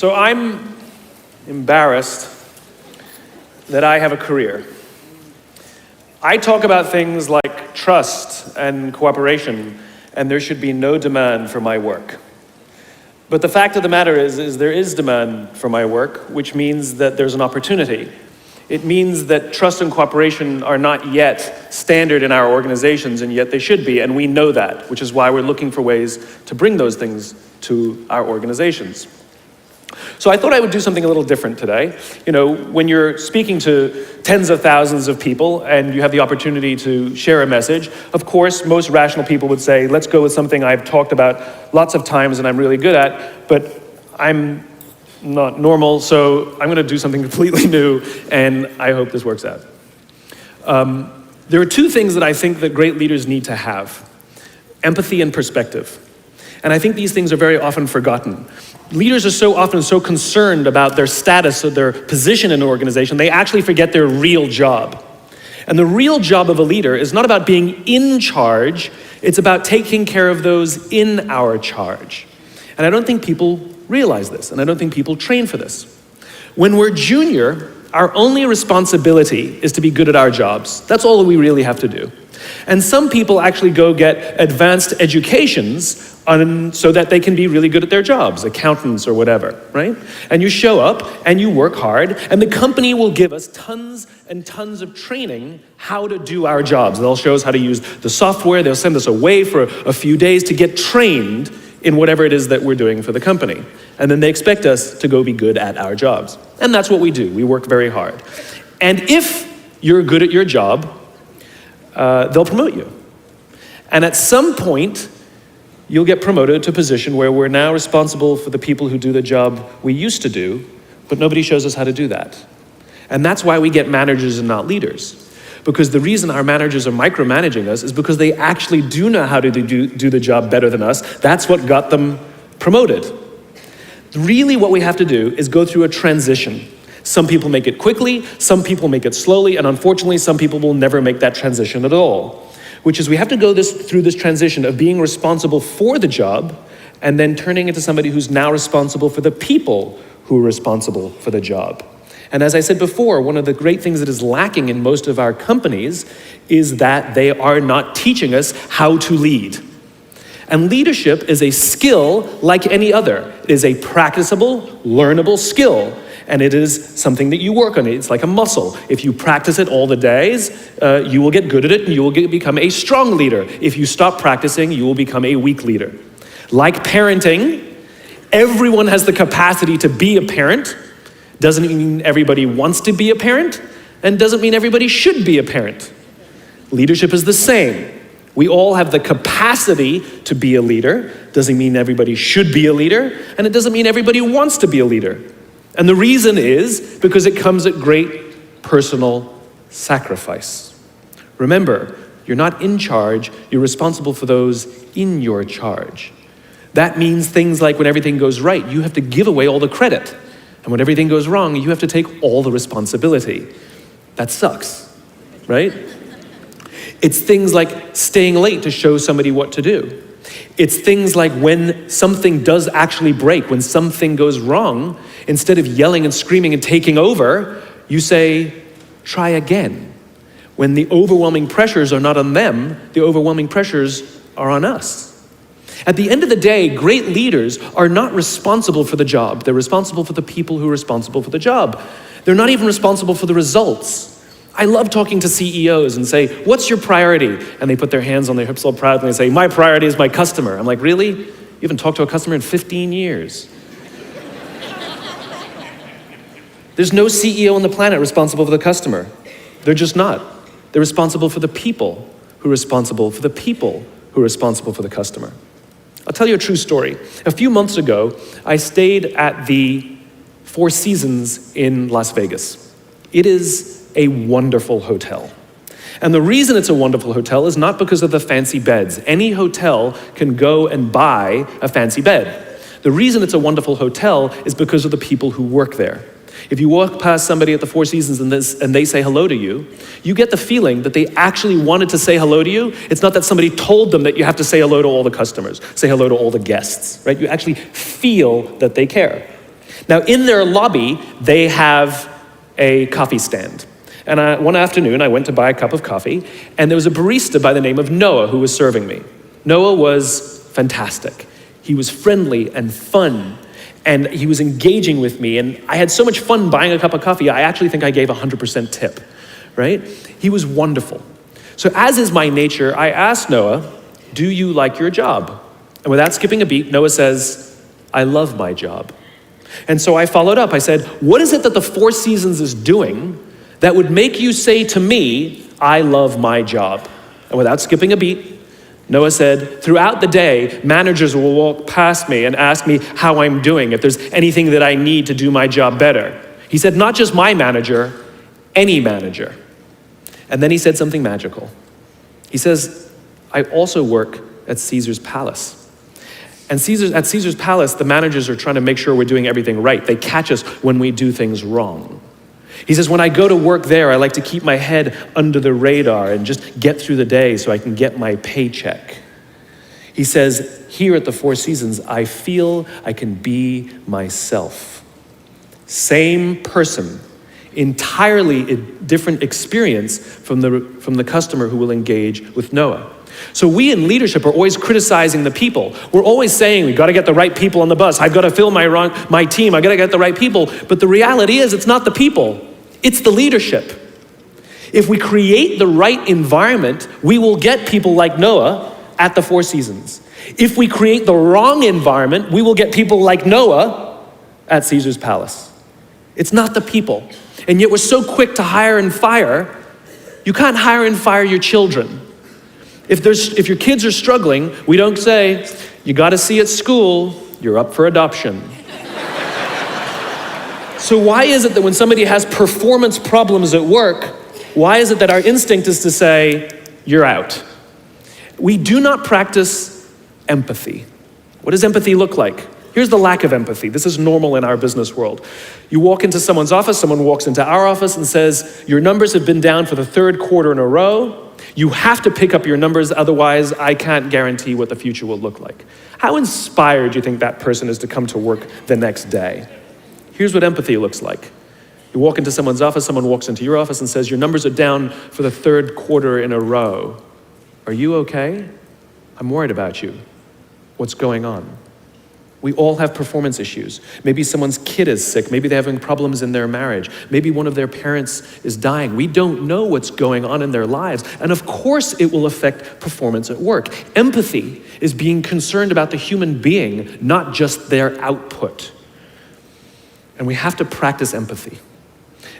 So I'm embarrassed that I have a career. I talk about things like trust and cooperation, and there should be no demand for my work. But the fact of the matter is there is demand for my work, which means that there's an opportunity. It means that trust and cooperation are not yet standard in our organizations, and yet they should be, and we know that, which is why we're looking for ways to bring those things to our organizations. So I thought I would do something a little different today. You know, when you're speaking to tens of thousands of people and you have the opportunity to share a message, of course, most rational people would say, let's go with something I've talked about lots of times and I'm really good at, but I'm not normal, so I'm going to do something completely new, and I hope this works out. There are two things that I think that great leaders need to have: empathy and perspective. And I think these things are very often forgotten. Leaders are so often so concerned about their status or their position in an organization, they actually forget their real job. And the real job of a leader is not about being in charge, it's about taking care of those in our charge. And I don't think people realize this, and I don't think people train for this. When we're junior, our only responsibility is to be good at our jobs. That's all we really have to do. And some people actually go get advanced educations so that they can be really good at their jobs, accountants or whatever, right? And you show up and you work hard, and the company will give us tons and tons of training how to do our jobs. They'll show us how to use the software. They'll send us away for a few days to get trained in whatever it is that we're doing for the company. And then they expect us to go be good at our jobs. And that's what we do. We work very hard. And if you're good at your job, they'll promote you. And at some point, you'll get promoted to a position where we're now responsible for the people who do the job we used to do, but nobody shows us how to do that. And that's why we get managers and not leaders. Because the reason our managers are micromanaging us is because they actually do know how to do the job better than us. That's what got them promoted. Really what we have to do is go through a transition. Some people make it quickly, some people make it slowly, and unfortunately some people will never make that transition at all. Which is we have to go through this transition of being responsible for the job and then turning into somebody who's now responsible for the people who are responsible for the job. And as I said before, one of the great things that is lacking in most of our companies is that they are not teaching us how to lead. And leadership is a skill like any other. It is a practicable, learnable skill. And it is something that you work on. It's like a muscle. If you practice it all the days, you will get good at it and you will become a strong leader. If you stop practicing, you will become a weak leader. Like parenting, everyone has the capacity to be a parent. Doesn't mean everybody wants to be a parent, and doesn't mean everybody should be a parent. Leadership is the same. We all have the capacity to be a leader. Doesn't mean everybody should be a leader, and it doesn't mean everybody wants to be a leader. And the reason is because it comes at great personal sacrifice. Remember, you're not in charge, you're responsible for those in your charge. That means things like when everything goes right, you have to give away all the credit. And when everything goes wrong, you have to take all the responsibility. That sucks, right? It's things like staying late to show somebody what to do. It's things like when something does actually break, when something goes wrong, instead of yelling and screaming and taking over, you say, try again. When the overwhelming pressures are not on them, the overwhelming pressures are on us. At the end of the day, great leaders are not responsible for the job. They're responsible for the people who are responsible for the job. They're not even responsible for the results. I love talking to CEOs and say, what's your priority? And they put their hands on their hips all proudly and say, my priority is my customer. I'm like, really? You haven't talked to a customer in 15 years. There's no CEO on the planet responsible for the customer. They're just not. They're responsible for the people who are responsible for the people who are responsible for the customer. I'll tell you a true story. A few months ago, I stayed at the Four Seasons in Las Vegas. It is a wonderful hotel. And the reason it's a wonderful hotel is not because of the fancy beds. Any hotel can go and buy a fancy bed. The reason it's a wonderful hotel is because of the people who work there. If you walk past somebody at the Four Seasons and they say hello to you, you get the feeling that they actually wanted to say hello to you. It's not that somebody told them that you have to say hello to all the customers, say hello to all the guests, right? You actually feel that they care. Now, in their lobby, they have a coffee stand. And one afternoon, I went to buy a cup of coffee, and there was a barista by the name of Noah who was serving me. Noah was fantastic. He was friendly and fun, and he was engaging with me, and I had so much fun buying a cup of coffee, I actually think I gave 100% tip, right? He was wonderful. So as is my nature, I asked Noah, do you like your job? And without skipping a beat, Noah says, I love my job. And so I followed up. I said, what is it that the Four Seasons is doing that would make you say to me, I love my job? And without skipping a beat, Noah said, throughout the day, managers will walk past me and ask me how I'm doing, if there's anything that I need to do my job better. He said, not just my manager, any manager. And then he said something magical. He says, I also work at Caesar's palace. And at Caesar's palace, the managers are trying to make sure we're doing everything right. They catch us when we do things wrong. He says, when I go to work there, I like to keep my head under the radar and just get through the day so I can get my paycheck. He says, here at the Four Seasons, I feel I can be myself. Same person, entirely a different experience from the customer who will engage with Noah. So we in leadership are always criticizing the people. We're always saying, we got to get the right people on the bus. I've got to fill my team. I got to get the right people. But the reality is, it's not the people. It's the leadership. If we create the right environment, we will get people like Noah at the Four Seasons. If we create the wrong environment, we will get people like Noah at Caesar's palace. It's not the people. And yet we're so quick to hire and fire. You can't hire and fire your children. If your kids are struggling, we don't say, you got to see at school, you're up for adoption. So why is it that when somebody has performance problems at work, why is it that our instinct is to say, you're out? We do not practice empathy. What does empathy look like? Here's the lack of empathy. This is normal in our business world. You walk into someone's office, someone walks into our office and says, your numbers have been down for the third quarter in a row. You have to pick up your numbers, otherwise I can't guarantee what the future will look like. How inspired do you think that person is to come to work the next day? Here's what empathy looks like. You walk into someone's office, someone walks into your office and says, your numbers are down for the third quarter in a row. Are you okay? I'm worried about you. What's going on? We all have performance issues. Maybe someone's kid is sick. Maybe they're having problems in their marriage. Maybe one of their parents is dying. We don't know what's going on in their lives. And of course it will affect performance at work. Empathy is being concerned about the human being, not just their output. And we have to practice empathy.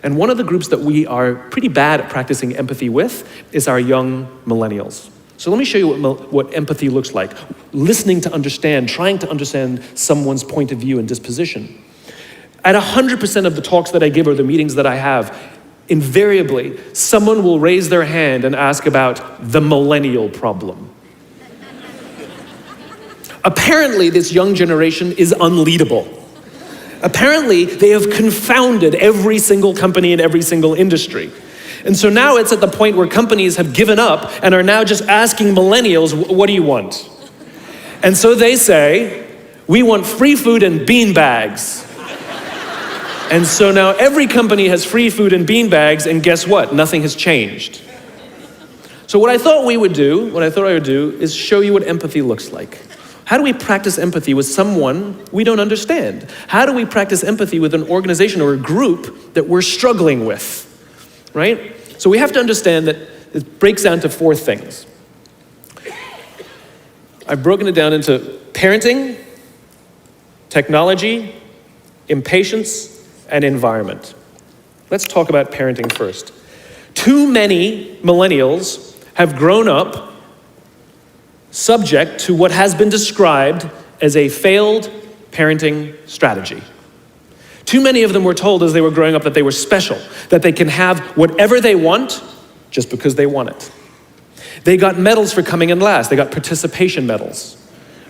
And one of the groups that we are pretty bad at practicing empathy with is our young millennials. So let me show you what empathy looks like. Listening to understand, trying to understand someone's point of view and disposition. At 100% of the talks that I give or the meetings that I have, invariably, someone will raise their hand and ask about the millennial problem. Apparently, this young generation is unleadable. Apparently, they have confounded every single company in every single industry. And so now it's at the point where companies have given up and are now just asking millennials, what do you want? And so they say, we want free food and bean bags. And so now every company has free food and bean bags, and guess what? Nothing has changed. So what I thought I would do is show you what empathy looks like. How do we practice empathy with someone we don't understand? How do we practice empathy with an organization or a group that we're struggling with? Right? So we have to understand that it breaks down to four things. I've broken it down into parenting, technology, impatience, and environment. Let's talk about parenting first. Too many millennials have grown up subject to what has been described as a failed parenting strategy. Too many of them were told as they were growing up that they were special, that they can have whatever they want just because they want it. They got medals for coming in last. They got participation medals,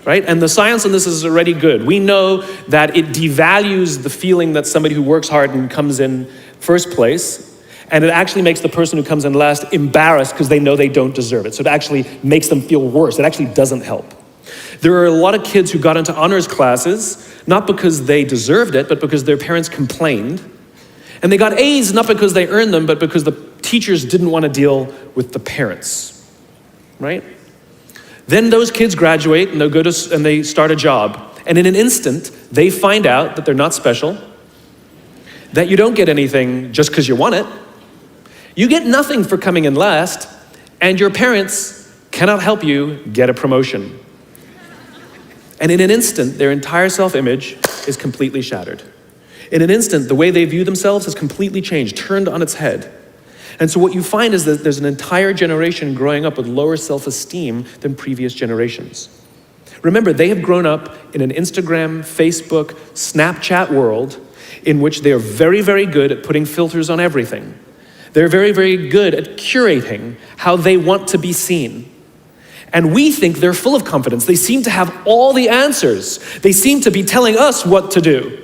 right? And the science on this is already good. We know that it devalues the feeling that somebody who works hard and comes in first place, and it actually makes the person who comes in last embarrassed because they know they don't deserve it. So it actually makes them feel worse. It actually doesn't help. There are a lot of kids who got into honors classes not because they deserved it, but because their parents complained. And they got A's not because they earned them, but because the teachers didn't want to deal with the parents, right? Then those kids graduate and they start a job. And in an instant, they find out that they're not special, that you don't get anything just because you want it. You get nothing for coming in last, and your parents cannot help you get a promotion. And in an instant, their entire self-image is completely shattered. In an instant, the way they view themselves has completely changed, turned on its head. And so what you find is that there's an entire generation growing up with lower self-esteem than previous generations. Remember, they have grown up in an Instagram, Facebook, Snapchat world in which they are very, very good at putting filters on everything. They're very, very good at curating how they want to be seen. And we think they're full of confidence. They seem to have all the answers. They seem to be telling us what to do.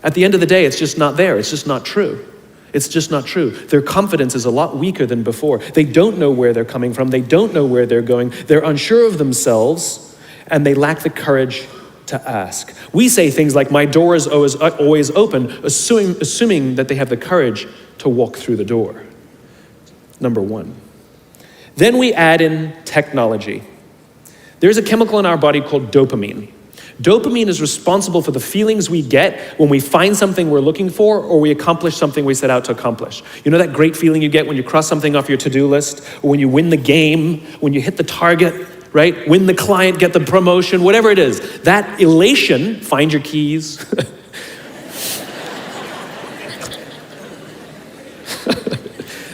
At the end of the day, it's just not there. It's just not true. It's just not true. Their confidence is a lot weaker than before. They don't know where they're coming from. They don't know where they're going. They're unsure of themselves, and they lack the courage to ask. We say things like, my door is always open, assuming that they have the courage to walk through the door. Number one. Then we add in technology. There's a chemical in our body called dopamine. Dopamine is responsible for the feelings we get when we find something we're looking for or we accomplish something we set out to accomplish. You know that great feeling you get when you cross something off your to-do list, or when you win the game, when you hit the target, right? Win the client, get the promotion, whatever it is. That elation, find your keys.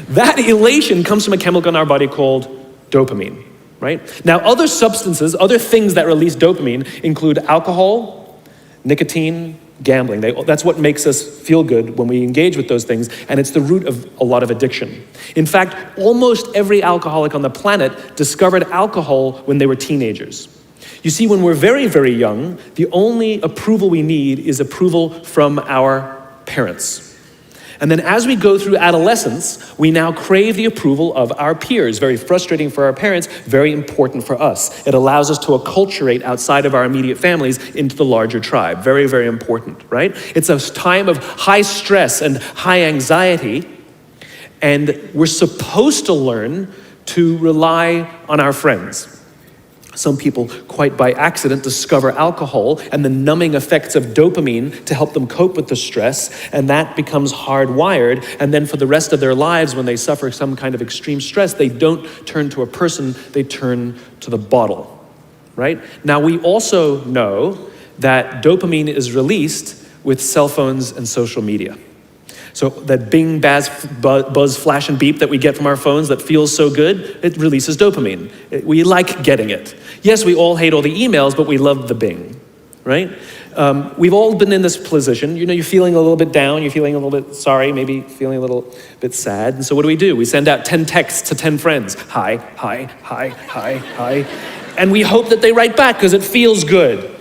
That elation comes from a chemical in our body called dopamine. Right? Now, other substances, other things that release dopamine include alcohol, nicotine, gambling. That's what makes us feel good when we engage with those things, and it's the root of a lot of addiction. In fact, almost every alcoholic on the planet discovered alcohol when they were teenagers. You see, when we're very, very young, the only approval we need is approval from our parents. And then as we go through adolescence, we now crave the approval of our peers. Very frustrating for our parents, very important for us. It allows us to acculturate outside of our immediate families into the larger tribe. Very, very important, right? It's a time of high stress and high anxiety, and we're supposed to learn to rely on our friends. Some people, quite by accident, discover alcohol and the numbing effects of dopamine to help them cope with the stress, and that becomes hardwired, and then for the rest of their lives, when they suffer some kind of extreme stress, they don't turn to a person, they turn to the bottle, right? Now, we also know that dopamine is released with cell phones and social media. So that bing, buzz, flash, and beep that we get from our phones that feels so good, it releases dopamine. We like getting it. Yes, we all hate all the emails, but we love the bing, right? We've all been in this position. You know, you're feeling a little bit down, you're feeling a little bit sorry, maybe feeling a little bit sad. And so what do? We send out 10 texts to 10 friends. Hi, hi, hi, hi, hi. And we hope that they write back because it feels good,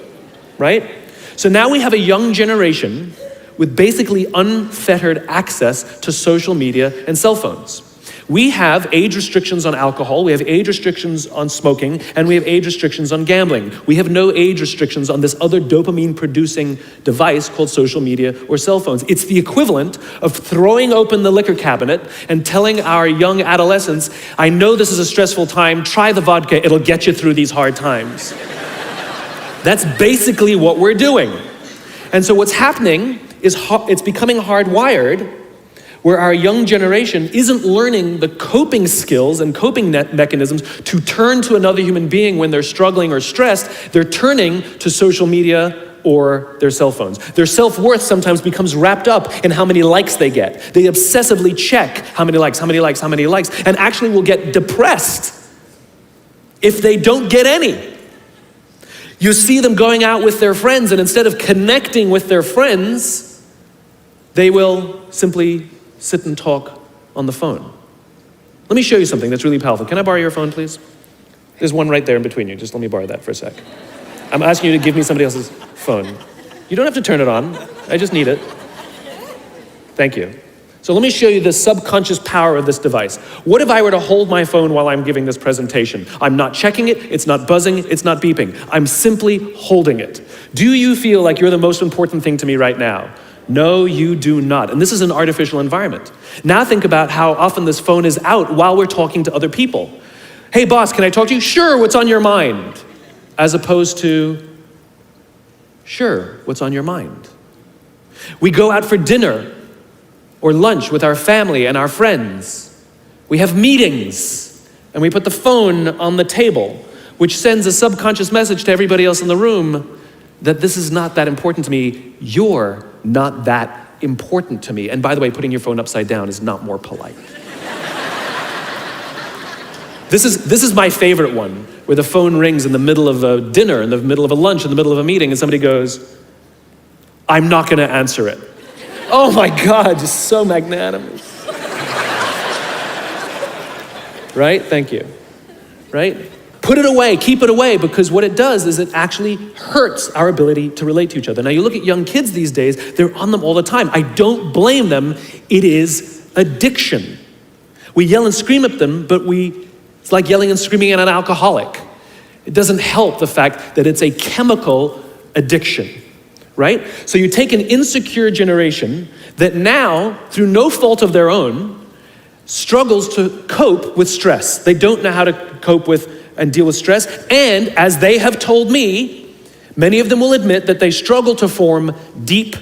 right? So now we have a young generation with basically unfettered access to social media and cell phones. We have age restrictions on alcohol, we have age restrictions on smoking, and we have age restrictions on gambling. We have no age restrictions on this other dopamine-producing device called social media or cell phones. It's the equivalent of throwing open the liquor cabinet and telling our young adolescents, I know this is a stressful time, try the vodka, it'll get you through these hard times. That's basically what we're doing. And so what's happening is it's becoming hardwired, where our young generation isn't learning the coping skills and coping mechanisms to turn to another human being when they're struggling or stressed. They're turning to social media or their cell phones. Their self-worth sometimes becomes wrapped up in how many likes they get. They obsessively check how many likes, and actually will get depressed if they don't get any. You see them going out with their friends, and instead of connecting with their friends, they will simply sit and talk on the phone. Let me show you something that's really powerful. Can I borrow your phone, please? There's one right there in between you. Just let me borrow that for a sec. I'm asking you to give me somebody else's phone. You don't have to turn it on. I just need it. Thank you. So let me show you the subconscious power of this device. What if I were to hold my phone while I'm giving this presentation? I'm not checking it, it's not buzzing, it's not beeping. I'm simply holding it. Do you feel like you're the most important thing to me right now? No, you do not. And this is an artificial environment. Now think about how often this phone is out while we're talking to other people. Hey boss, can I talk to you? Sure, what's on your mind? As opposed to, sure, what's on your mind? We go out for dinner or lunch with our family and our friends. We have meetings and we put the phone on the table, which sends a subconscious message to everybody else in the room that this is not that important to me. You're not that important to me. And by the way, putting your phone upside down is not more polite. This is my favorite one, where the phone rings in the middle of a dinner, in the middle of a lunch, in the middle of a meeting, and somebody goes, I'm not gonna answer it. Oh my God, just so magnanimous. Right? Thank you. Right? Put it away, keep it away, because what it does is it actually hurts our ability to relate to each other. Now you look at young kids these days, they're on them all the time. I don't blame them, it is addiction. We yell and scream at them, but it's like yelling and screaming at an alcoholic. It doesn't help the fact that it's a chemical addiction, right? So you take an insecure generation that now, through no fault of their own, struggles to cope with stress. They don't know how to cope with and deal with stress. And as they have told me, many of them will admit that they struggle to form deep,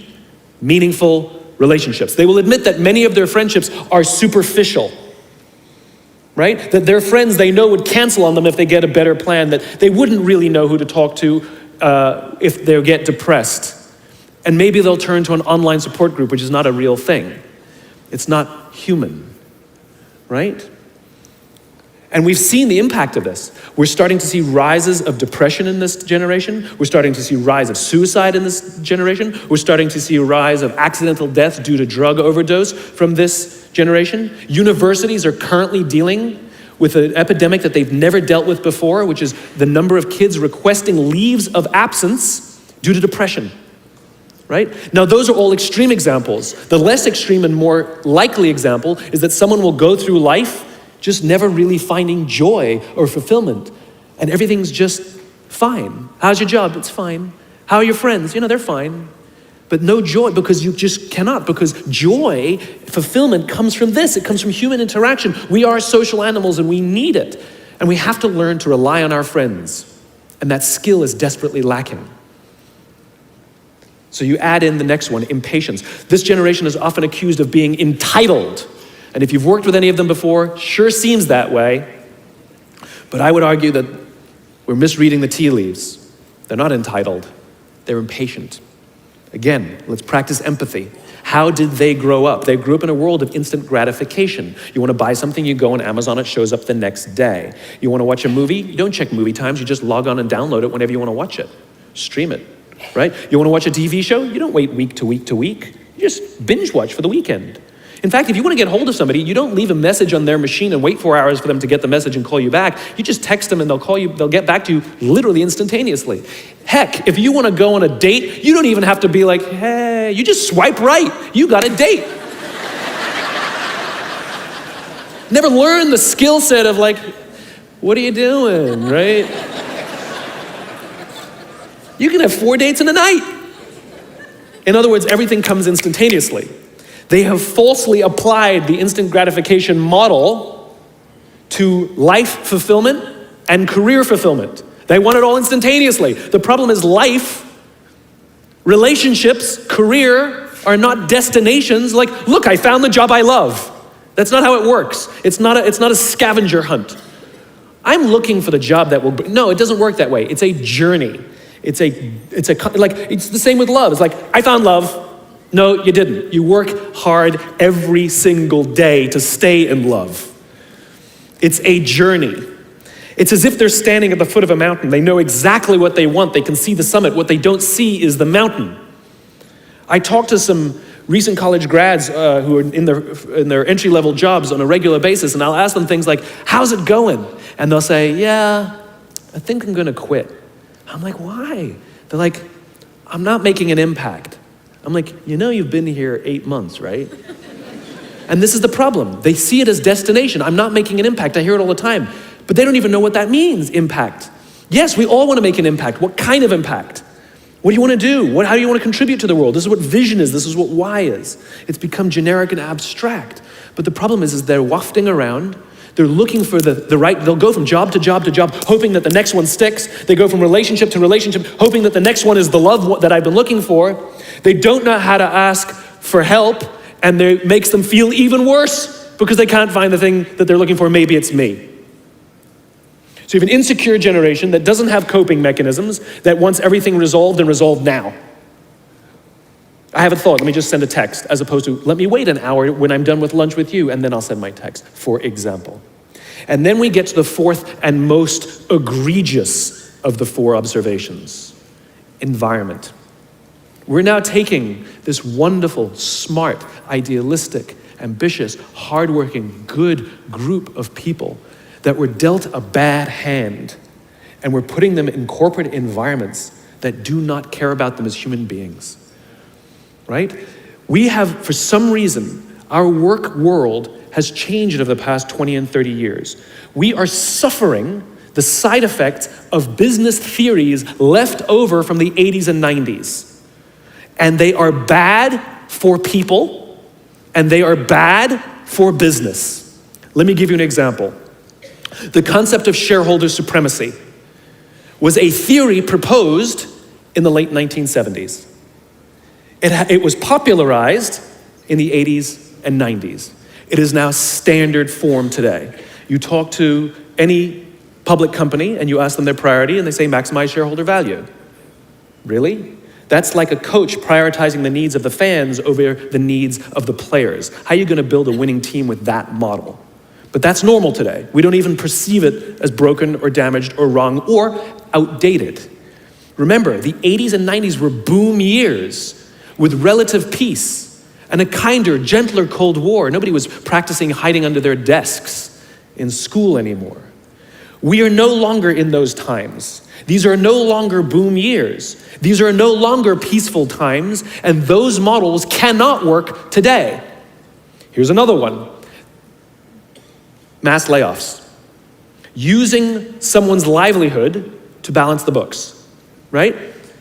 meaningful relationships. They will admit that many of their friendships are superficial, right? That their friends they know would cancel on them if they get a better plan, that they wouldn't really know who to talk to if they get depressed. And maybe they'll turn to an online support group, which is not a real thing. It's not human, right? And we've seen the impact of this. We're starting to see rises of depression in this generation. We're starting to see rise of suicide in this generation. We're starting to see a rise of accidental death due to drug overdose from this generation. Universities are currently dealing with an epidemic that they've never dealt with before, which is the number of kids requesting leaves of absence due to depression, right? Now, those are all extreme examples. The less extreme and more likely example is that someone will go through life just never really finding joy or fulfillment, and everything's just fine. How's your job? It's fine. How are your friends? They're fine. But no joy, because you just cannot, because joy, fulfillment comes from this. It comes from human interaction. We are social animals and we need it. And we have to learn to rely on our friends. And that skill is desperately lacking. So you add in the next one, impatience. This generation is often accused of being entitled. And if you've worked with any of them before, sure seems that way. But I would argue that we're misreading the tea leaves. They're not entitled, they're impatient. Again, let's practice empathy. How did they grow up? They grew up in a world of instant gratification. You want to buy something, you go on Amazon, it shows up the next day. You want to watch a movie, you don't check movie times, you just log on and download it whenever you want to watch it. Stream it, right? You want to watch a TV show, you don't wait week to week to week. You just binge watch for the weekend. In fact, if you want to get hold of somebody, you don't leave a message on their machine and wait 4 hours for them to get the message and call you back. You just text them and they'll call you, they'll get back to you literally instantaneously. Heck, if you want to go on a date, you don't even have to be like, hey, you just swipe right. You got a date. Never learned the skill set of like, what are you doing, right? You can have 4 dates in a night. In other words, everything comes instantaneously. They have falsely applied the instant gratification model to life fulfillment and career fulfillment. They want it all instantaneously. The problem is life, relationships, career are not destinations. Like, look, I found the job I love. That's not how it works. It's not a scavenger hunt. I'm looking for the job that will, no, it doesn't work that way. It's a journey. It's the same with love. It's like, I found love. No, you didn't. You work hard every single day to stay in love. It's a journey. It's as if they're standing at the foot of a mountain. They know exactly what they want. They can see the summit. What they don't see is the mountain. I talked to some recent college grads who are in their entry-level jobs on a regular basis, and I'll ask them things like, how's it going? And they'll say, yeah, I think I'm gonna quit. I'm like, why? They're like, I'm not making an impact. I'm like, you've been here 8 months, right? And this is the problem. They see it as destination. I'm not making an impact. I hear it all the time. But they don't even know what that means, impact. Yes, we all want to make an impact. What kind of impact? What do you want to do? How do you want to contribute to the world? This is what vision is. This is what why is. It's become generic and abstract. But the problem is they're wafting around. They're looking for the right, they'll go from job to job to job, hoping that the next one sticks. They go from relationship to relationship, hoping that the next one is the love that I've been looking for. They don't know how to ask for help, and it makes them feel even worse because they can't find the thing that they're looking for. Maybe it's me. So you have an insecure generation that doesn't have coping mechanisms, that wants everything resolved and resolved now. I have a thought, let me just send a text, as opposed to, let me wait an hour when I'm done with lunch with you, and then I'll send my text, for example. And then we get to the fourth and most egregious of the four observations, environment. We're now taking this wonderful, smart, idealistic, ambitious, hardworking, good group of people that were dealt a bad hand, and we're putting them in corporate environments that do not care about them as human beings. Right? We have, for some reason, our work world has changed over the past 20 and 30 years. We are suffering the side effects of business theories left over from the 80s and 90s. And they are bad for people, and they are bad for business. Let me give you an example. The concept of shareholder supremacy was a theory proposed in the late 1970s. It was popularized in the 80s and 90s. It is now standard form today. You talk to any public company and you ask them their priority and they say maximize shareholder value. Really? That's like a coach prioritizing the needs of the fans over the needs of the players. How are you going to build a winning team with that model? But that's normal today. We don't even perceive it as broken or damaged or wrong or outdated. Remember, the 80s and 90s were boom years with relative peace and a kinder, gentler Cold War. Nobody was practicing hiding under their desks in school anymore. We are no longer in those times. These are no longer boom years. These are no longer peaceful times, and those models cannot work today. Here's another one. Mass layoffs. Using someone's livelihood to balance the books, right?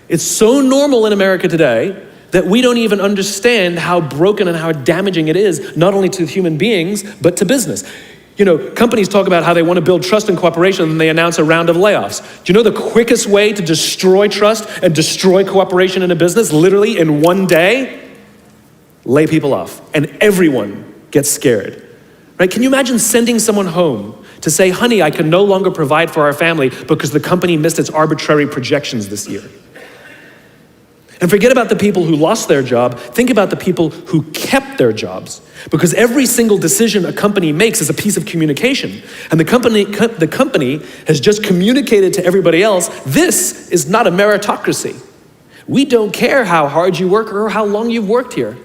It's so normal in America today that we don't even understand how broken and how damaging it is, not only to human beings, but to business. You know, companies talk about how they want to build trust and cooperation, and they announce a round of layoffs. Do you know the quickest way to destroy trust and destroy cooperation in a business, literally in one day? Lay people off, and everyone gets scared. Right? Can you imagine sending someone home to say, honey, I can no longer provide for our family because the company missed its arbitrary projections this year? And forget about the people who lost their job. Think about the people who kept their jobs. Because every single decision a company makes is a piece of communication. And the company has just communicated to everybody else, this is not a meritocracy. We don't care how hard you work or how long you've worked here.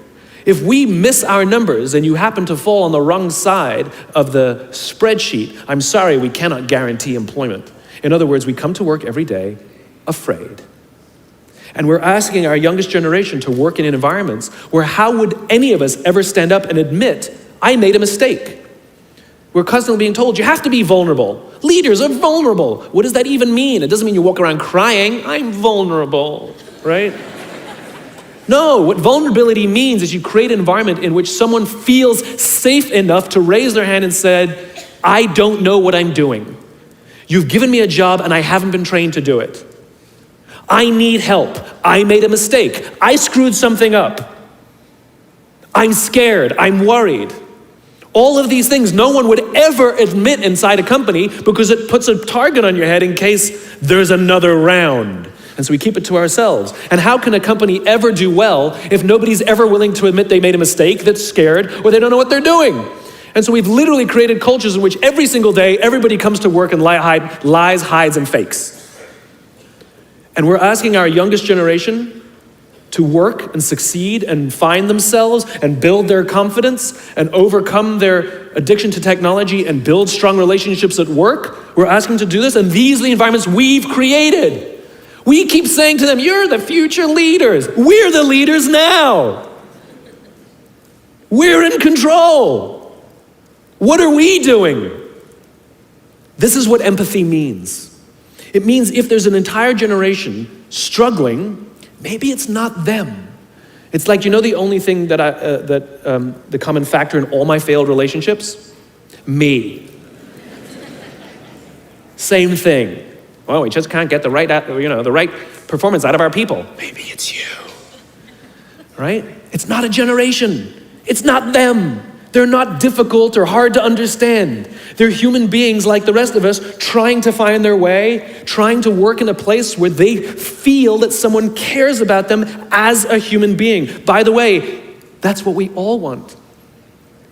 If we miss our numbers and you happen to fall on the wrong side of the spreadsheet, I'm sorry, we cannot guarantee employment. In other words, we come to work every day afraid. And we're asking our youngest generation to work in environments where how would any of us ever stand up and admit, I made a mistake? We're constantly being told, you have to be vulnerable. Leaders are vulnerable. What does that even mean? It doesn't mean you walk around crying, I'm vulnerable, right? No, what vulnerability means is you create an environment in which someone feels safe enough to raise their hand and said, I don't know what I'm doing. You've given me a job and I haven't been trained to do it. I need help. I made a mistake. I screwed something up. I'm scared. I'm worried. All of these things no one would ever admit inside a company because it puts a target on your head in case there's another round. And so we keep it to ourselves. And how can a company ever do well if nobody's ever willing to admit they made a mistake, that's scared, or they don't know what they're doing? And so we've literally created cultures in which every single day everybody comes to work and lies, hides, and fakes. And we're asking our youngest generation to work and succeed and find themselves and build their confidence and overcome their addiction to technology and build strong relationships at work. We're asking them to do this, and these are the environments we've created. We keep saying to them, you're the future leaders. We're the leaders now. We're in control. What are we doing? This is what empathy means. It means if there's an entire generation struggling maybe it's not them. It's like, the only thing that the common factor in all my failed relationships? Me. Same thing. Well, we just can't get the right performance out of our people. Maybe it's you. Right? It's not a generation. It's not them. They're not difficult or hard to understand. They're human beings like the rest of us, trying to find their way, trying to work in a place where they feel that someone cares about them as a human being. By the way, that's what we all want.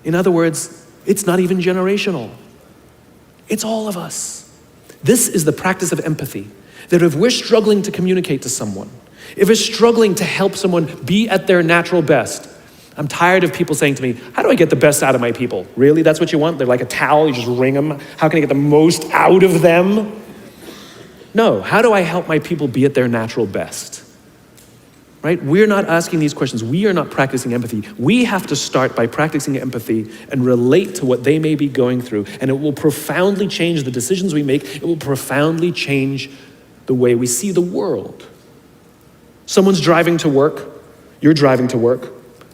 In other words, it's not even generational. It's all of us. This is the practice of empathy, that if we're struggling to communicate to someone, if we're struggling to help someone be at their natural best, I'm tired of people saying to me, how do I get the best out of my people? Really, that's what you want? They're like a towel, you just wring them. How can I get the most out of them? No, how do I help my people be at their natural best? Right? We're not asking these questions. We are not practicing empathy. We have to start by practicing empathy and relate to what they may be going through. And it will profoundly change the decisions we make. It will profoundly change the way we see the world. Someone's driving to work, you're driving to work,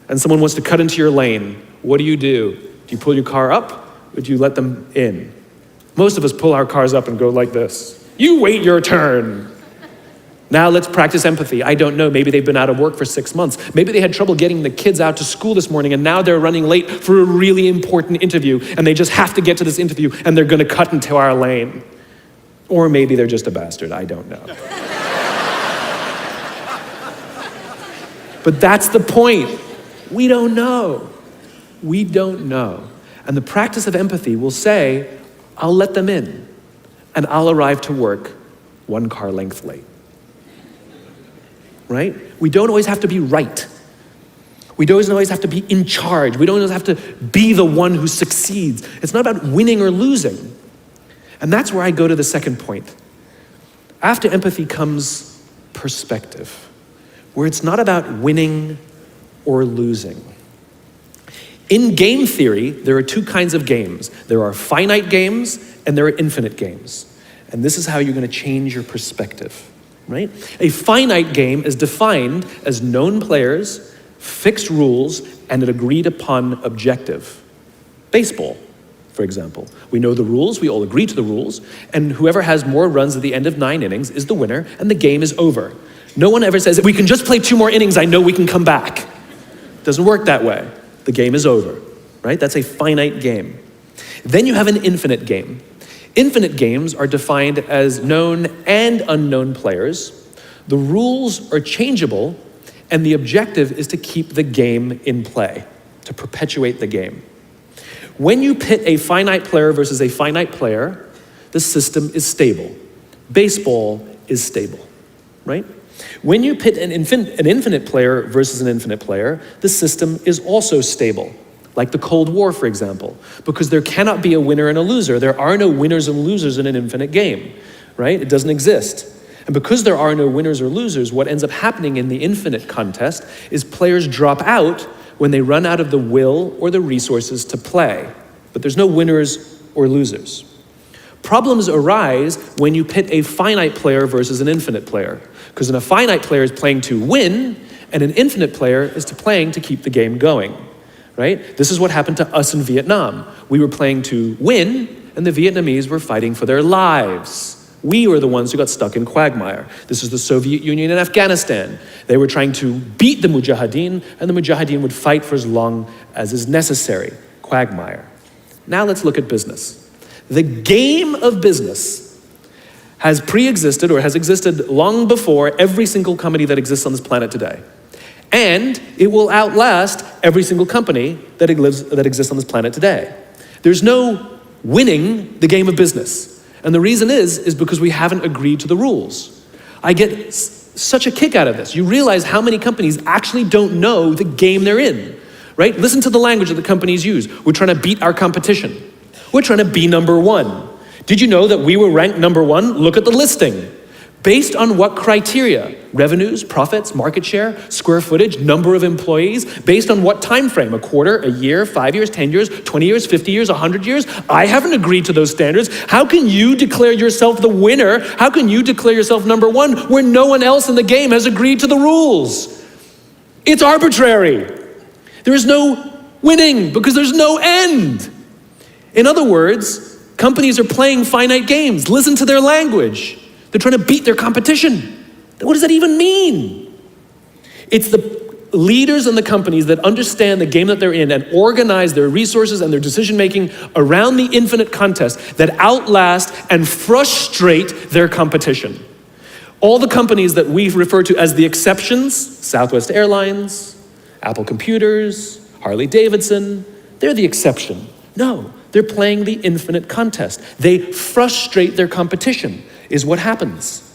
and someone wants to cut into your lane. What do? Do you pull your car up, or do you let them in? Most of us pull our cars up and go like this. You wait your turn. Now let's practice empathy. I don't know, maybe they've been out of work for 6 months. Maybe they had trouble getting the kids out to school this morning and now they're running late for a really important interview and they just have to get to this interview and they're gonna cut into our lane. Or maybe they're just a bastard, I don't know. But that's the point. We don't know. We don't know. And the practice of empathy will say, I'll let them in and I'll arrive to work 1 car length late. Right? We don't always have to be right. We don't always have to be in charge. We don't always have to be the one who succeeds. It's not about winning or losing. And that's where I go to the second point. After empathy comes perspective, where it's not about winning or losing. In game theory, there are 2 kinds of games. There are finite games and there are infinite games. And this is how you're going to change your perspective. Right? A finite game is defined as known players, fixed rules, and an agreed upon objective. Baseball, for example. We know the rules, we all agree to the rules, and whoever has more runs at the end of 9 innings is the winner, and the game is over. No one ever says, if we can just play 2 more innings, I know we can come back. It doesn't work that way. The game is over, right? That's a finite game. Then you have an infinite game. Infinite games are defined as known and unknown players. The rules are changeable, and the objective is to keep the game in play, to perpetuate the game. When you pit a finite player versus a finite player, the system is stable. Baseball is stable, right? When you pit an infinite player versus an infinite player, the system is also stable. Like the Cold War, for example, because there cannot be a winner and a loser. There are no winners and losers in an infinite game, right? It doesn't exist. And because there are no winners or losers, what ends up happening in the infinite contest is players drop out when they run out of the will or the resources to play. But there's no winners or losers. Problems arise when you pit a finite player versus an infinite player, because a finite player is playing to win, and an infinite player is playing to keep the game going. Right? This is what happened to us in Vietnam. We were playing to win, and the Vietnamese were fighting for their lives. We were the ones who got stuck in quagmire. This is the Soviet Union and Afghanistan. They were trying to beat the Mujahideen, and the Mujahideen would fight for as long as is necessary. Quagmire. Now let's look at business. The game of business has pre-existed or has existed long before every single company that exists on this planet today. And it will outlast every single company that exists on this planet today. There's no winning the game of business. And the reason is because we haven't agreed to the rules. I get such a kick out of this. You realize how many companies actually don't know the game they're in, right? Listen to the language that the companies use. We're trying to beat our competition. We're trying to be number 1. Did you know that we were ranked number 1? Look at the listing. Based on what criteria? Revenues, profits, market share, square footage, number of employees. Based on what time frame? A quarter, a year, 5 years, 10 years, 20 years, 50 years, 100 years? I haven't agreed to those standards. How can you declare yourself the winner? How can you declare yourself number one where no one else in the game has agreed to the rules? It's arbitrary. There is no winning because there's no end. In other words, companies are playing finite games. Listen to their language. They're trying to beat their competition. What does that even mean? It's the leaders in the companies that understand the game that they're in and organize their resources and their decision-making around the infinite contest that outlast and frustrate their competition. All the companies that we refer to as the exceptions, Southwest Airlines, Apple Computers, Harley Davidson, they're the exception. No, they're playing the infinite contest. They frustrate their competition, is what happens.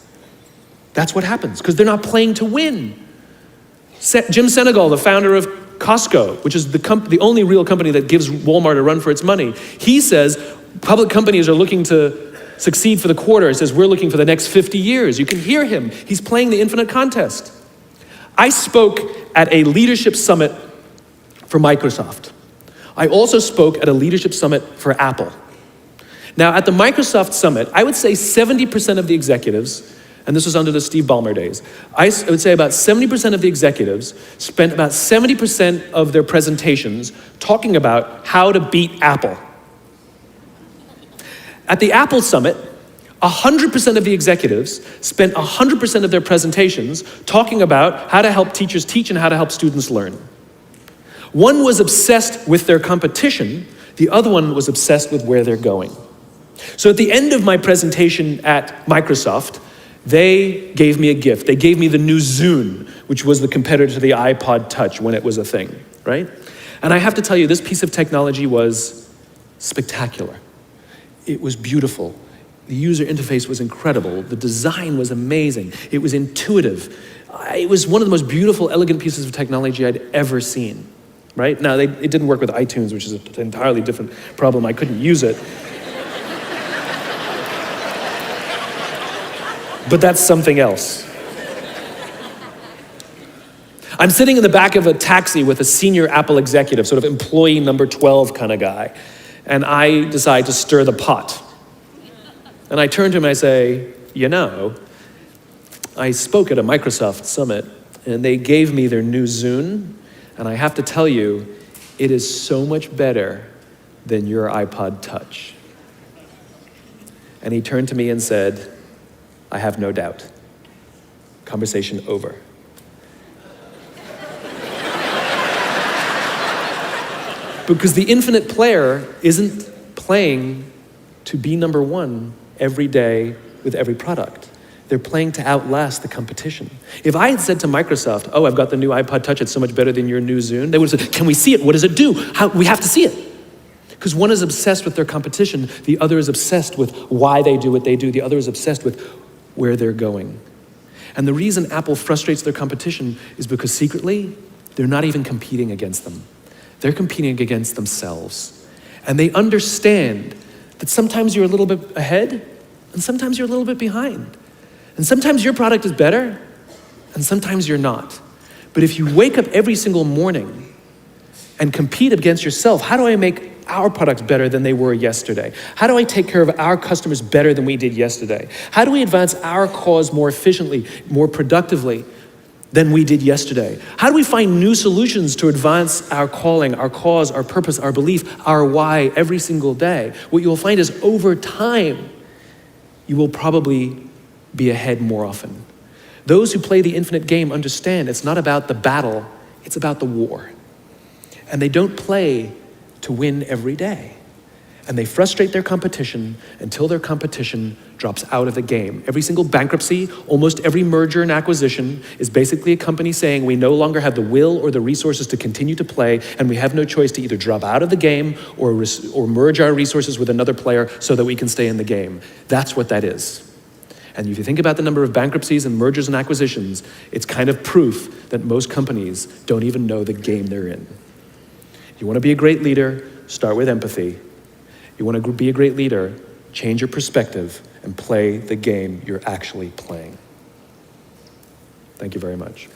That's what happens, because they're not playing to win. Jim Senegal, the founder of Costco, which is the only real company that gives Walmart a run for its money, he says public companies are looking to succeed for the quarter. He says, we're looking for the next 50 years. You can hear him. He's playing the infinite contest. I spoke at a leadership summit for Microsoft. I also spoke at a leadership summit for Apple. Now, at the Microsoft summit, I would say 70% of the executives, and this was under the Steve Ballmer days, I would say about 70% of the executives spent about 70% of their presentations talking about how to beat Apple. At the Apple summit, 100% of the executives spent 100% of their presentations talking about how to help teachers teach and how to help students learn. One was obsessed with their competition, the other one was obsessed with where they're going. So at the end of my presentation at Microsoft, they gave me a gift. They gave me the new Zune, which was the competitor to the iPod Touch when it was a thing, right? And I have to tell you, this piece of technology was spectacular. It was beautiful. The user interface was incredible. The design was amazing. It was intuitive. It was one of the most beautiful, elegant pieces of technology I'd ever seen, right? Now, it didn't work with iTunes, which is an entirely different problem. I couldn't use it. But that's something else. I'm sitting in the back of a taxi with a senior Apple executive, sort of employee number 12 kind of guy, and I decide to stir the pot. And I turn to him and I say, you know, I spoke at a Microsoft summit, and they gave me their new Zune, and I have to tell you, it is so much better than your iPod Touch. And he turned to me and said, I have no doubt. Conversation over. Because the infinite player isn't playing to be number one every day with every product. They're playing to outlast the competition. If I had said to Microsoft, oh, I've got the new iPod Touch, it's so much better than your new Zune, they would have said, can we see it? What does it do? We have to see it. Because one is obsessed with their competition, the other is obsessed with why they do what they do, the other is obsessed with where they're going. And the reason Apple frustrates their competition is because secretly, they're not even competing against them. They're competing against themselves. And they understand that sometimes you're a little bit ahead, and sometimes you're a little bit behind. And sometimes your product is better, and sometimes you're not. But if you wake up every single morning and compete against yourself, how do I make our products better than they were yesterday? How do I take care of our customers better than we did yesterday? How do we advance our cause more efficiently, more productively than we did yesterday? How do we find new solutions to advance our calling, our cause, our purpose, our belief, our why every single day? What you will find is over time, you will probably be ahead more often. Those who play the infinite game understand it's not about the battle, it's about the war. And they don't play to win every day. And they frustrate their competition until their competition drops out of the game. Every single bankruptcy, almost every merger and acquisition is basically a company saying we no longer have the will or the resources to continue to play, and we have no choice to either drop out of the game or merge our resources with another player so that we can stay in the game. That's what that is. And if you think about the number of bankruptcies and mergers and acquisitions, it's kind of proof that most companies don't even know the game they're in. You want to be a great leader, start with empathy. You want to be a great leader, change your perspective and play the game you're actually playing. Thank you very much.